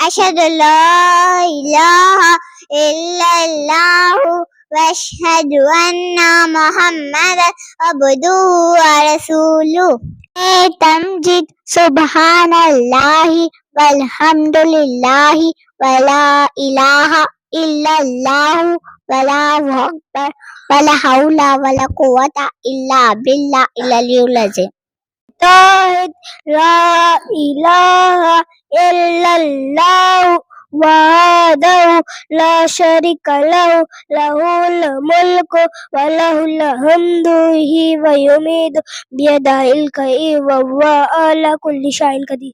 أشهد أن لا إله إلا الله وأشهد أن محمدا عبده ورسوله. تمجد سبحان الله والحمد لله ولا إله إلا الله والله أكبر ولا حول ولا قوة إلا بالله العلي العظيم. لا إله إلا الله وحده لا شريك له له الملك وله الحمد يحيي ويميت بيده الخير وهو على كل شيء قدير.